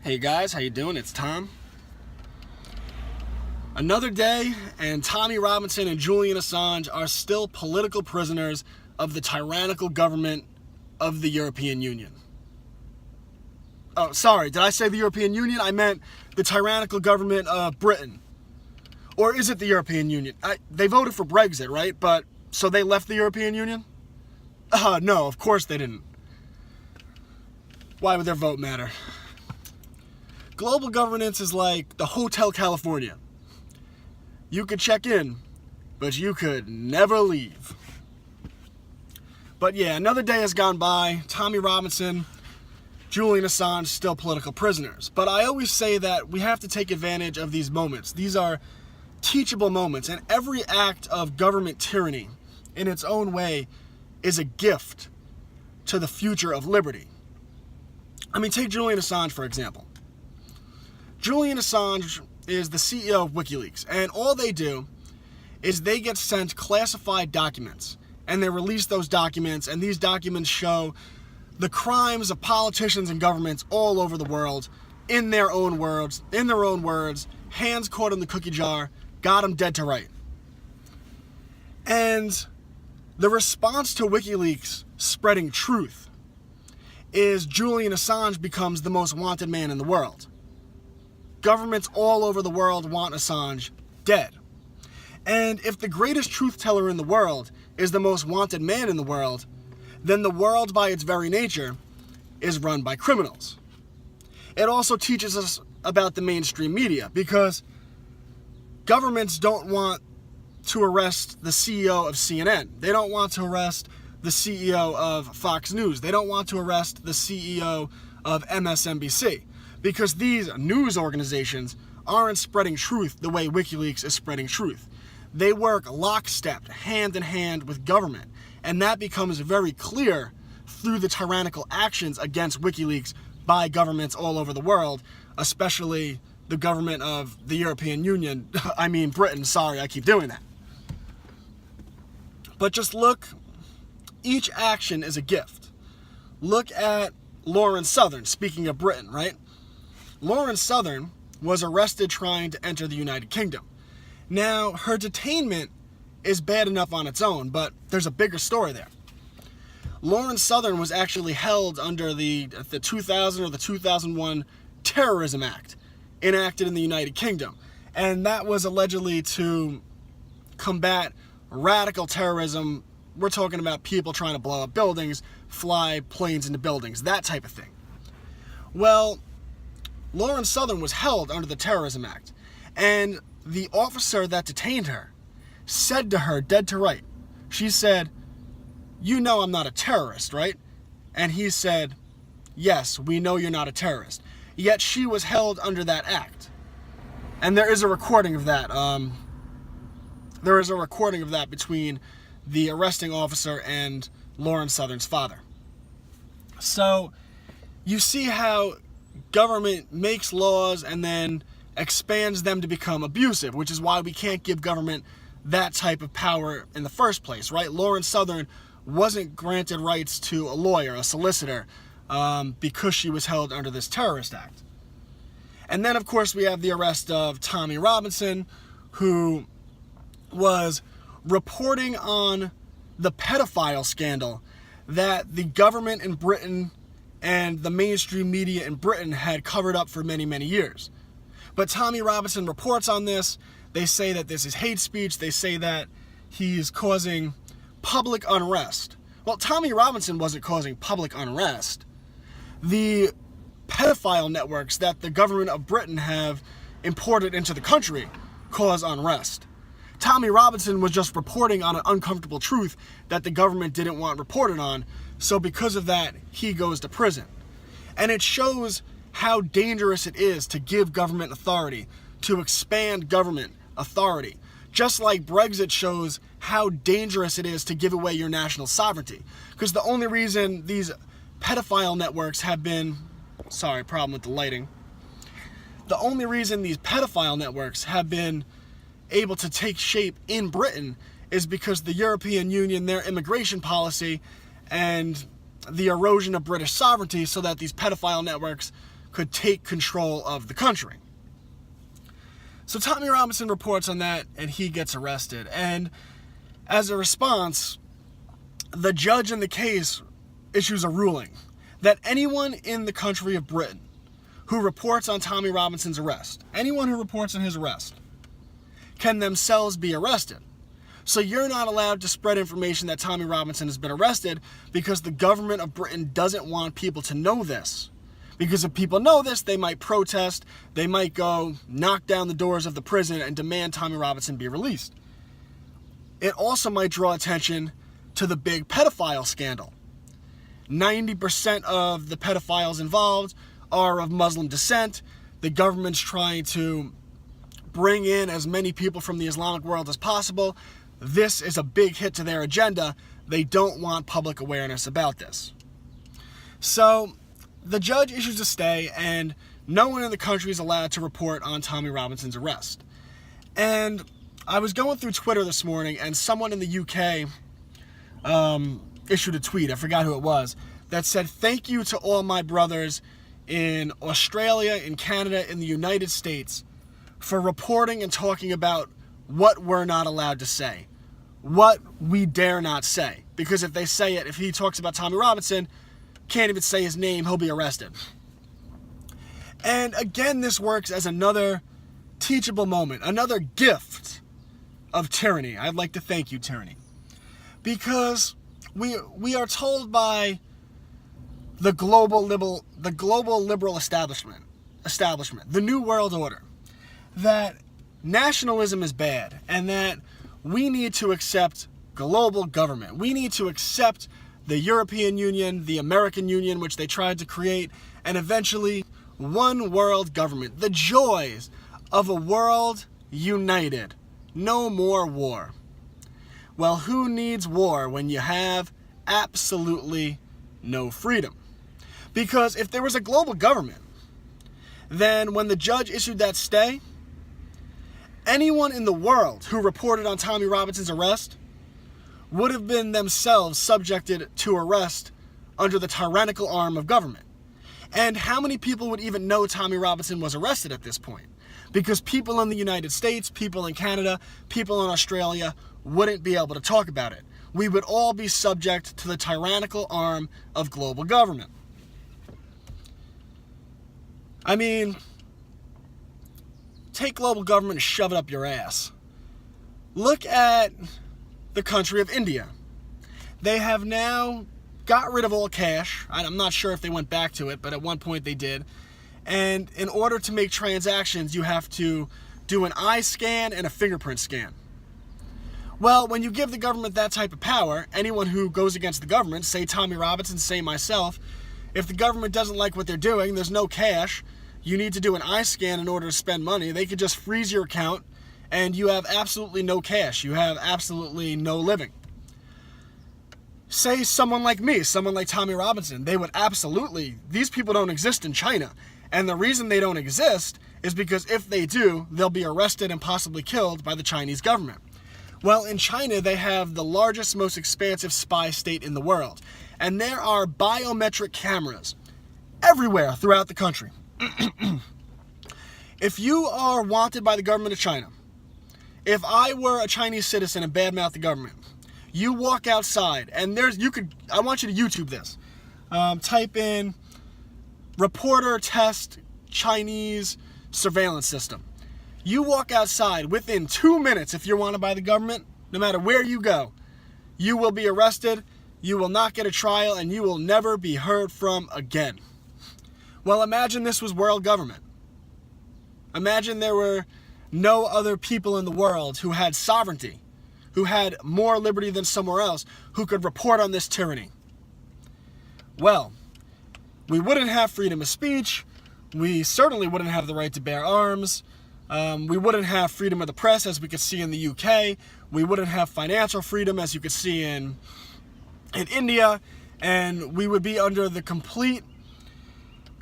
Hey guys, how you doing? It's Tom. Another day, and Tommy Robinson and Julian Assange are still political prisoners of the tyrannical government of the European Union. Oh, sorry, did I say the European Union? I meant the tyrannical government of Britain. Or is it the European Union? They voted for Brexit, right? But, so they left the European Union? No, of course they didn't. Why would their vote matter? Global governance is like the Hotel California. You could check in, but you could never leave. But yeah, another day has gone by. Tommy Robinson, Julian Assange, still political prisoners. But I always say that we have to take advantage of these moments. These are teachable moments, and every act of government tyranny in its own way is a gift to the future of liberty. I mean, take Julian Assange, for example. Julian Assange is the CEO of WikiLeaks, and all they do is they get sent classified documents, and they release those documents, and these documents show the crimes of politicians and governments all over the world in their own words, hands caught in the cookie jar, got them dead to right. And the response to WikiLeaks spreading truth is Julian Assange becomes the most wanted man in the world. Governments all over the world want Assange dead. And if the greatest truth teller in the world is the most wanted man in the world, then the world by its very nature is run by criminals. It also teaches us about the mainstream media, because governments don't want to arrest the CEO of CNN. They don't want to arrest the CEO of Fox News. They don't want to arrest the CEO of MSNBC. Because these news organizations aren't spreading truth the way WikiLeaks is spreading truth. They work lockstep, hand in hand with government. And that becomes very clear through the tyrannical actions against WikiLeaks by governments all over the world, especially the government of the European Union. I mean Britain, sorry, I keep doing that. But just look, each action is a gift. Look at Lauren Southern, speaking of Britain, right? Lauren Southern was arrested trying to enter the United Kingdom. Now, her detainment is bad enough on its own, but there's a bigger story there. Lauren Southern was actually held under the 2000 or the 2001 Terrorism Act, enacted in the United Kingdom. And that was allegedly to combat radical terrorism. We're talking about people trying to blow up buildings, fly planes into buildings, that type of thing. Well, Lauren Southern was held under the Terrorism Act, and the officer that detained her said to her, dead to right, she said, "You know I'm not a terrorist, right?" And he said, "Yes, we know you're not a terrorist." Yet she was held under that act. And there is a recording of that. There is a recording of that between the arresting officer and Lauren Southern's father. So you see how government makes laws and then expands them to become abusive, which is why we can't give government that type of power in the first place, right? Lauren Southern wasn't granted rights to a lawyer, a solicitor, because she was held under this terrorist act. And then, of course, we have the arrest of Tommy Robinson, who was reporting on the pedophile scandal that the government in Britain and the mainstream media in Britain had covered up for many, many years. But Tommy Robinson reports on this. They say that this is hate speech. They say that he's causing public unrest. Well, Tommy Robinson wasn't causing public unrest. The pedophile networks that the government of Britain have imported into the country cause unrest. Tommy Robinson was just reporting on an uncomfortable truth that the government didn't want reported on, so because of that, he goes to prison. And it shows how dangerous it is to give government authority, to expand government authority. Just like Brexit shows how dangerous it is to give away your national sovereignty. Because the only reason these pedophile networks have been, sorry, problem with the lighting. The only reason these pedophile networks have been able to take shape in Britain is because the European Union, their immigration policy, and the erosion of British sovereignty so that these pedophile networks could take control of the country. So Tommy Robinson reports on that, and he gets arrested. And as a response, the judge in the case issues a ruling that anyone in the country of Britain who reports on Tommy Robinson's arrest, anyone who reports on his arrest, can themselves be arrested. So you're not allowed to spread information that Tommy Robinson has been arrested because the government of Britain doesn't want people to know this. Because if people know this, they might protest, they might go knock down the doors of the prison and demand Tommy Robinson be released. It also might draw attention to the big pedophile scandal. 90% of the pedophiles involved are of Muslim descent. The government's trying to bring in as many people from the Islamic world as possible. This is a big hit to their agenda. They don't want public awareness about this. So the judge issues a stay, and no one in the country is allowed to report on Tommy Robinson's arrest. And I was going through Twitter this morning, and someone in the UK issued a tweet, I forgot who it was, that said, "Thank you to all my brothers in Australia, in Canada, in the United States for reporting and talking about what we're not allowed to say, what we dare not say. Because if they say it, if he talks about Tommy Robinson, can't even say his name, he'll be arrested." And again, this works as another teachable moment, another gift of tyranny. I'd like to thank you, tyranny. Because we are told by the global liberal establishment, the New World Order, that nationalism is bad and that we need to accept global government. We need to accept the European Union, the American Union, which they tried to create, and eventually one world government. The joys of a world united. No more war. Well, who needs war when you have absolutely no freedom? Because if there was a global government, then when the judge issued that stay, anyone in the world who reported on Tommy Robinson's arrest would have been themselves subjected to arrest under the tyrannical arm of government. And how many people would even know Tommy Robinson was arrested at this point? Because people in the United States, people in Canada, people in Australia wouldn't be able to talk about it. We would all be subject to the tyrannical arm of global government. I mean, take global government and shove it up your ass. Look at the country of India. They have now got rid of all cash. I'm not sure if they went back to it, but at one point they did. And in order to make transactions, you have to do an eye scan and a fingerprint scan. Well, when you give the government that type of power, anyone who goes against the government, say Tommy Robinson, say myself, if the government doesn't like what they're doing, there's no cash, you need to do an eye scan in order to spend money, they could just freeze your account and you have absolutely no cash. You have absolutely no living. Say someone like me, someone like Tommy Robinson, they would absolutely, these people don't exist in China. And the reason they don't exist is because if they do, they'll be arrested and possibly killed by the Chinese government. Well, in China, they have the largest, most expansive spy state in the world. And there are biometric cameras everywhere throughout the country. If you are wanted by the government of China, if I were a Chinese citizen and badmouth the government, you walk outside and I want you to YouTube this. Type in reporter test Chinese surveillance system. You walk outside within 2 minutes, if you're wanted by the government, no matter where you go, you will be arrested, you will not get a trial, and you will never be heard from again. Well, imagine this was world government. Imagine there were no other people in the world who had sovereignty, who had more liberty than somewhere else, who could report on this tyranny. Well, we wouldn't have freedom of speech. We certainly wouldn't have the right to bear arms. We wouldn't have freedom of the press, as we could see in the UK. We wouldn't have financial freedom, as you could see in India. And we would be under the complete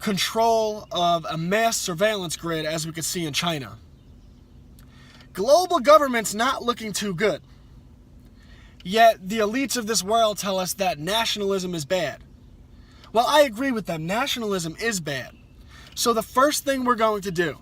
control of a mass surveillance grid, as we could see in China. Global government's not looking too good. Yet the elites of this world tell us that nationalism is bad. Well, I agree with them. Nationalism is bad. So the first thing we're going to do,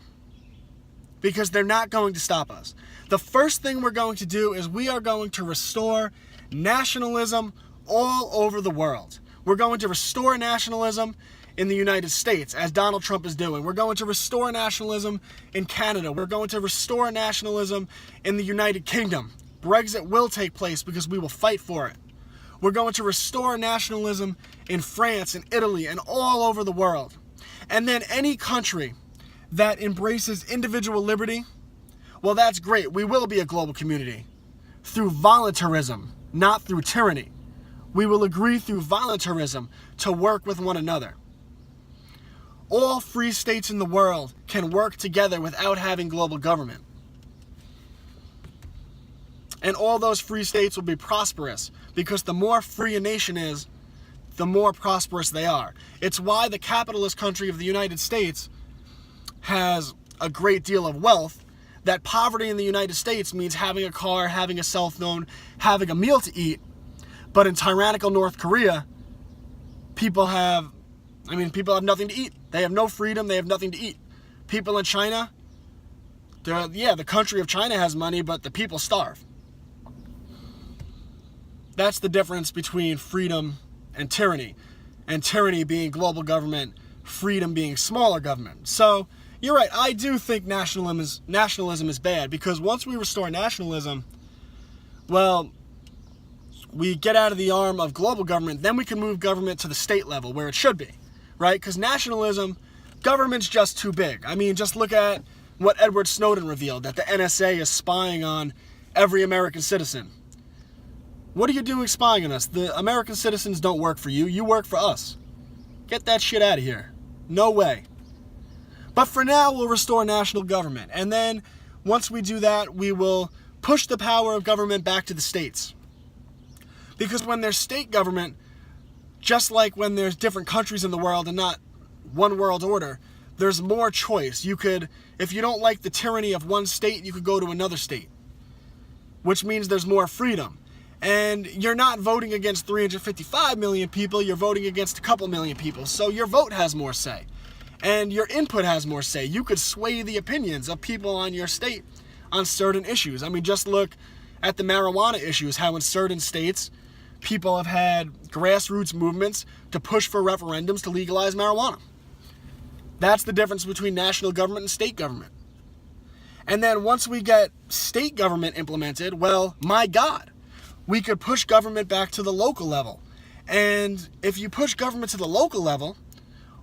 because they're not going to stop us, the first thing we're going to do is we are going to restore nationalism all over the world. We're going to restore nationalism in the United States, as Donald Trump is doing. We're going to restore nationalism in Canada. We're going to restore nationalism in the United Kingdom. Brexit will take place because we will fight for it. We're going to restore nationalism in France and Italy and all over the world. And then any country that embraces individual liberty, well, that's great. We will be a global community through voluntarism, not through tyranny. We will agree through voluntarism to work with one another. All free states in the world can work together without having global government. And all those free states will be prosperous, because the more free a nation is, the more prosperous they are. It's why the capitalist country of the United States has a great deal of wealth. That poverty in the United States means having a car, having a cell phone, having a meal to eat. But in tyrannical North Korea, people have nothing to eat. They have no freedom. They have nothing to eat. People in China, the country of China has money, but the people starve. That's the difference between freedom and tyranny being global government, freedom being smaller government. So you're right. I do think nationalism is bad, because once we restore nationalism, well, we get out of the arm of global government, then we can move government to the state level where it should be, right? Because nationalism, government's just too big. I mean, just look at what Edward Snowden revealed, that the NSA is spying on every American citizen. What are you doing spying on us? The American citizens don't work for you. You work for us. Get that shit out of here. No way. But for now, we'll restore national government. And then once we do that, we will push the power of government back to the states. Because when there's state government, just like when there's different countries in the world and not one world order, there's more choice. You could, if you don't like the tyranny of one state, you could go to another state, which means there's more freedom. And you're not voting against 355 million people, you're voting against a couple million people. So your vote has more say. And your input has more say. You could sway the opinions of people on your state on certain issues. I mean, just look at the marijuana issues, how in certain states, people have had grassroots movements to push for referendums to legalize marijuana. That's the difference between national government and state government. And then once we get state government implemented, well, my God, we could push government back to the local level. And if you push government to the local level,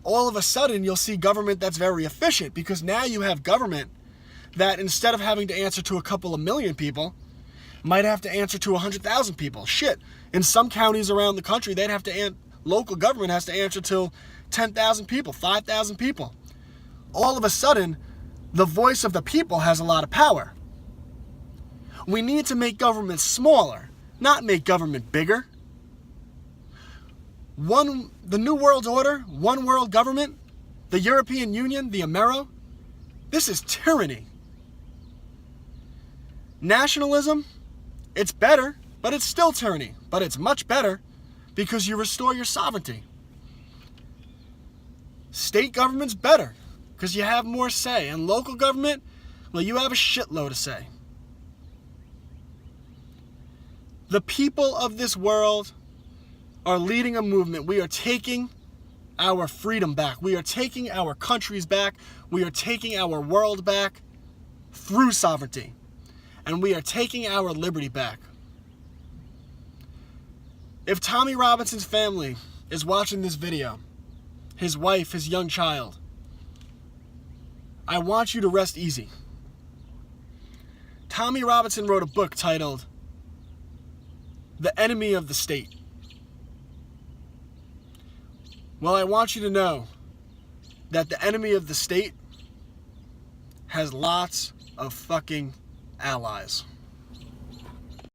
all of a sudden you'll see government that's very efficient, because now you have government that instead of having to answer to a couple of million people, might have to answer to 100,000 people. Shit, in some counties around the country, local government has to answer to 10,000 people, 5,000 people. All of a sudden, the voice of the people has a lot of power. We need to make government smaller, not make government bigger. The New World Order, one world government, the European Union, the Amero, this is tyranny. Nationalism, it's better, but it's still tyranny. But it's much better because you restore your sovereignty. State government's better because you have more say. And local government, well, you have a shitload of say. The people of this world are leading a movement. We are taking our freedom back. We are taking our countries back. We are taking our world back through sovereignty. And we are taking our liberty back. If Tommy Robinson's family is watching this video, his wife, his young child, I want you to rest easy. Tommy Robinson wrote a book titled The Enemy of the State. Well, I want you to know that the enemy of the state has lots of fucking allies.